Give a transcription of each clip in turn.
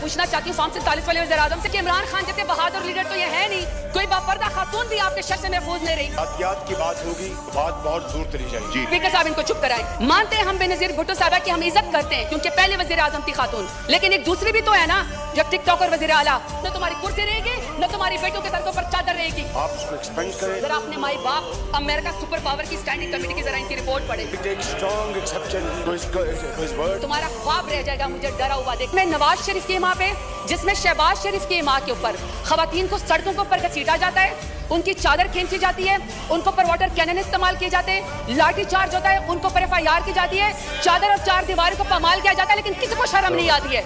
पूछना चाहती हूँ फॉर्म 47 वाले वज़ीर आज़म से कि इमरान खान जैसे बहादुर लीडर तो ये है नहीं, कोई बापर्दा खातून भी आपके शर से महफूज नहीं रही। एहतियात की बात होगी, बात बहुत दूर चली जाएगी। स्पीकर साहब इनको चुप कराएं। मानते हैं हम बेनज़ीर भुट्टो साहबा की हम इज्जत करते हैं क्योंकि पहले वज़ीर आज़म थी खातून, लेकिन एक दूसरी भी तो है ना, जब टिकटॉक और वज़ीर आला, न तुम्हारी कुर्सी रहेगी न तुम्हारी बेटों के सर के ऊपर चादर रहेगी। आप उसको एक्सपेंड करें। जरा अपने माई बाप अमेरिका सुपर पावर की स्टैंडिंग कमेटी की जरा इनकी रिपोर्ट पढ़े। तुम्हारा ख्वाब रह जाएगा मुझे डरा हुआ देख। मैं नवाज शरीफ की माँ पे, जिसमें शहबाज शरीफ की माँ के ऊपर खवातीन को सड़कों के ऊपर घसीटा जाता है, उनकी चादर खींची जाती है, उनको पर वाटर कैनन इस्तेमाल किए जाते हैं, लाठी चार्ज होता है, उनको पर FIR की जाती है, चादर और चार दीवारों को पामाल किया जाता है, लेकिन किसी को शर्म नहीं आती है,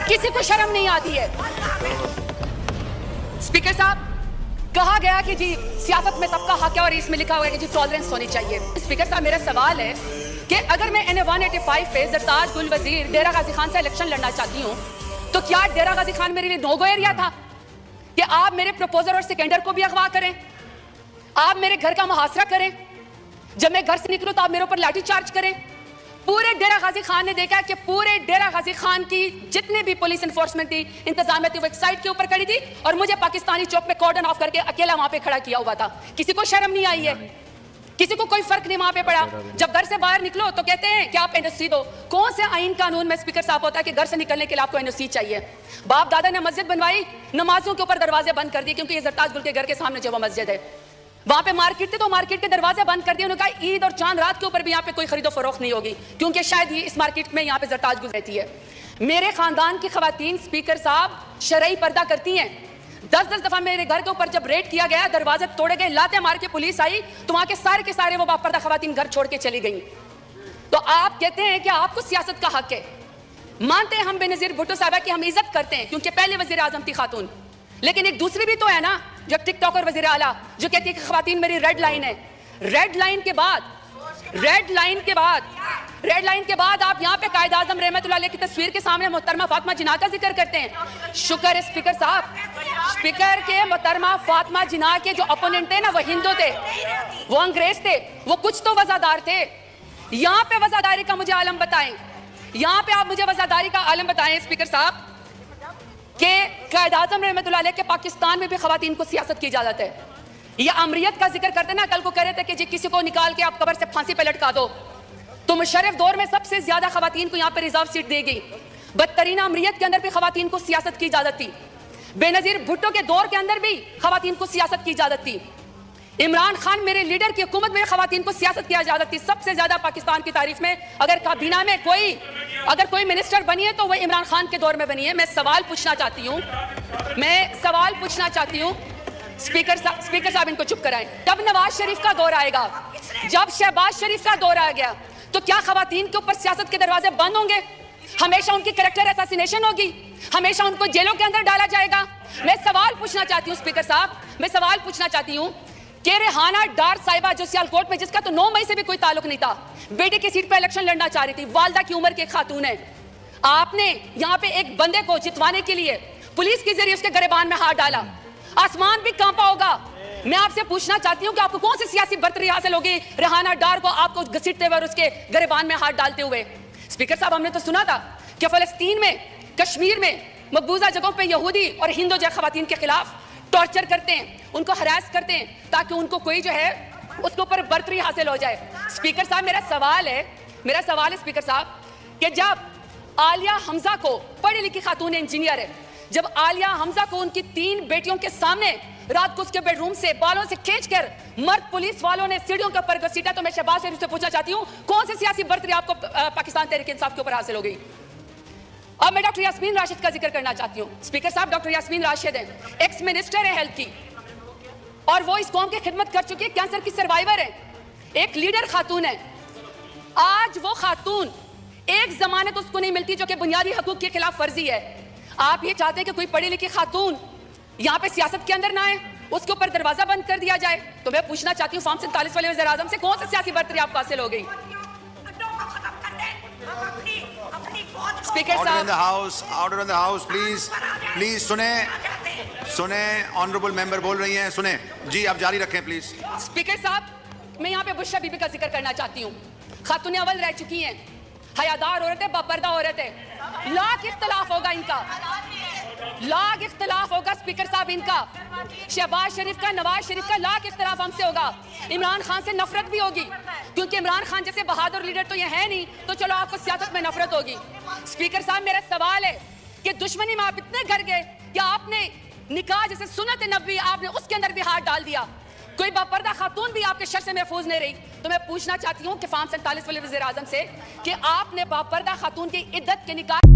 किसी को शर्म नहीं आती है। स्पीकर साहब, कहा गया कि जी सियासत में सबका हक है और इसमें लिखा हुआ है कि जी टॉलरेंस होनी चाहिए। स्पीकर साहब, मेरा सवाल है कि अगर मैं NA 185 पे जरताज गुल वजीर डेरा गाजी खान से इलेक्शन लड़ना चाहती हूँ, तो क्या डेरा गाजी खान मेरे लिए नो गो एरिया था कि आप मेरे प्रपोजर और सेकेंडर को भी अगवा करें, आप मेरे घर का मुहासरा करें, जब मैं घर से निकलूं तो आप मेरे ऊपर लाठी चार्ज करें। पूरे डेरा गाजी खान ने देखा कि पूरे डेरा गाजी खान की जितने भी पुलिस एनफोर्समेंट थी, इंतजामिया थी, वो एक साइड के ऊपर खड़ी थी और मुझे पाकिस्तानी चौक पे कॉर्डन ऑफ करके अकेला वहां पे खड़ा किया हुआ था। किसी को शर्म नहीं आई है, किसी को कोई फर्क नहीं वहां पे पड़ा। जब घर से बाहर निकलो तो कहते हैं कि आप NOC दो। कौन से आइन कानून में स्पीकर साहब होता है कि घर से निकलने के लिए आपको NOC चाहिए? बाप दादा ने मस्जिद बनवाई, नमाजों के ऊपर दरवाजे बंद कर दिए क्योंकि ये जरताज गुल के घर के सामने जो वो मस्जिद है, वहां पे मार्केट थी तो मार्केट के दरवाजे बंद कर दिए। उन्होंने कहा ईद और चांद रात के ऊपर भी यहाँ पे कोई खरीदो फरोख्त नहीं होगी क्योंकि शायद ये इस मार्केट में यहाँ पे जरताज गुल रहती है। मेरे खानदान की खवातीन स्पीकर साहब शरई पर्दा करती हैं। 10-10 दफा मेरे घर के ऊपर जब रेड किया गया, दरवाजे तोड़े गए, लाते मार के पुलिस आई, तो वहां के सारे वो बापर्दा खवातीन घर छोड़ के चली गई। तो आप कहते हैं कि आपको सियासत का हक है। मानते हैं हम बेनज़ीर भुट्टो साहबा की हम इज्जत करते हैं क्योंकि पहले वज़ीर आज़म थी खातून, लेकिन एक दूसरी भी तो है ना, जब टिकटॉक और वज़ीर आला जो कहती है कि खवातीन मेरी रेड लाइन है। रेड लाइन के बाद आप यहाँ पे कायद आज़म रहमतुल्लाह अलैह की तस्वीर के सामने मोहतरमा फातिमा जिन्ना का जिक्र करते हैं। शुक्र है स्पीकर साहब, स्पीकर के मोहतरमा फातिमा जिन्ना के जो अपोनेंट थे ना, वो हिंदू थे, वो अंग्रेज थे, वो कुछ तो वज़ादार थे। यहाँ पे वज़ादारी का मुझे आलम बताएं, यहाँ पे आप मुझे वज़ादारी का आलम बताएं स्पीकर साहब कि कायद आज़म रहमतुल्लाह अलैह के पाकिस्तान में भी खवातीन को सियासत की इजाजत है। ये अमरीत का जिक्र करते ना, कल को कह रहे थे कि जी किसी को निकाल के आप कब्र से फांसी पे लटका दो। तो मुशर्रफ दौर में सबसे ज्यादा खवातीन को यहाँ पे रिजर्व सीट दी गई। बदतरीन अमरीत के अंदर भी खवातीन को सियासत की इजाजत थी। बेनज़ीर भुट्टो के दौर के अंदर भी खवातीन को सियासत की इजाजत थी। इमरान खान मेरे लीडर की हुकूमत में खवातीन को सियासत की इजाजत थी। सबसे ज्यादा पाकिस्तान की तारीफ में अगर काबीना में कोई मिनिस्टर बनी है तो वो इमरान खान के दौर में बनी है। मैं सवाल पूछना चाहती हूँ स्पीकर साहब इनको चुप कराएं। जब नवाज शरीफ का दौर आएगा, जब शहबाज शरीफ का दौर आ गया, तो क्या खवातीन के ऊपर सियासत के दरवाजे बंद होंगे? हमेशा उनकी कैरेक्टर असैसिनेशन होगी, हमेशा उनको जेलों के अंदर डाला जाएगा? मैं सवाल पूछना चाहती हूँ स्पीकर साहब, मैं सवाल पूछना चाहती हूँ कि रेहाना डार साहिबा जो सियालकोट में, जिसका तो 9 मई से भी कोई ताल्लुक नहीं था, बेटे की सीट पर इलेक्शन लड़ना चाह रही थी, वालदा की उम्र की एक खातून है, आपने यहाँ पे एक बंदे को जितवाने के लिए पुलिस के जरिए उसके गिरबान में हाथ डाला, आसमान भी कांपा होगा। मैं आपसे पूछना चाहती हूँ कि आपको कौन सी सियासी बर्तरी हासिल होगी रेहाना डार को आपको घसीटते हुए और उसके गिरबान में हाथ डालते हुए? स्पीकर साहब, हमने तो सुना था कि फलस्तीन में, कश्मीर में मकबूजा जगहों पे यहूदी और हिंदू जो खवातीन के खिलाफ टॉर्चर करते हैं, उनको हरास करते हैं ताकि उनको कोई जो है उसके ऊपर बर्तरी हासिल हो जाए। स्पीकर साहब, मेरा सवाल है स्पीकर साहब कि जब आलिया हमजा को, पढ़ी लिखी खातून इंजीनियर है, जब आलिया हमजा को उनकी 3 बेटियों के सामने रात को उसके बेडरूम से बालों से खींचकर मर्द पुलिस वालों ने सीढ़ियों के ऊपर घसीटा, तो मैं शहबाज शरीफ से पूछना चाहती हूँ कौन सी सियासी बर्तरी आपको पाकिस्तान तहरीक इंसाफ के ऊपर हासिल हो गई? अब मैं डॉक्टर यास्मीन राशिद का जिक्र करना चाहती हूँ। स्पीकर साहब, डॉक्टर यास्मीन राशिद है, एक्स मिनिस्टर है हेल्थ की, और वो इस कौम की खिदमत कर चुकी है, कैंसर की सर्वाइवर है, एक लीडर खातून है। आज वो खातून एक जमानत उसको नहीं मिलती जो कि बुनियादी हकूक के खिलाफ फर्जी है। आप ये चाहते हैं कि कोई पढ़ी लिखी खातून यहाँ पे सियासत के अंदर ना आए, उसके ऊपर दरवाजा बंद कर दिया जाए? तो मैं पूछना चाहती हूँ फॉर्म 47 वाले वज़ीर आज़म से कौन सी सियासी बर्तरी आपको हासिल हो गई? स्पीकर साहब, order in the house please सुने ऑनरेबल मेंबर बोल रही हैं, सुने जी, आप जारी रखें प्लीज। स्पीकर साहब, मैं यहाँ पे बुशरा बीबी का जिक्र करना चाहती हूँ। खातून अव्वल रह चुकी हैं, हयादार औरत है, बापर्दा औरत है, लाख इख्तलाफ होगा इनका, लाख इख्तलाफ होगा स्पीकर साहब इनका, शहबाज शरीफ का, नवाज शरीफ का लाख इख्तलाफ हमसे होगा। इमरान खान से नफरत भी होगी, क्योंकि इमरान खान जैसे बहादुर लीडर तो ये है नहीं, तो चलो आपको सियासत में नफरत होगी। स्पीकर साहब मेरा सवाल है कि दुश्मनी में आप इतने घर गए कि आपने निकाह जैसे सुन्नत नबी आपने उसके अंदर भी हाथ डाल दिया, कोई बापर्दा खातून भी आपके शर से महफूज नहीं रही। तो मैं पूछना चाहती हूँ कि फार्म 47 वाले वज़ीर आज़म से कि आपने बापर्दा खातून की इद्दत के निकाह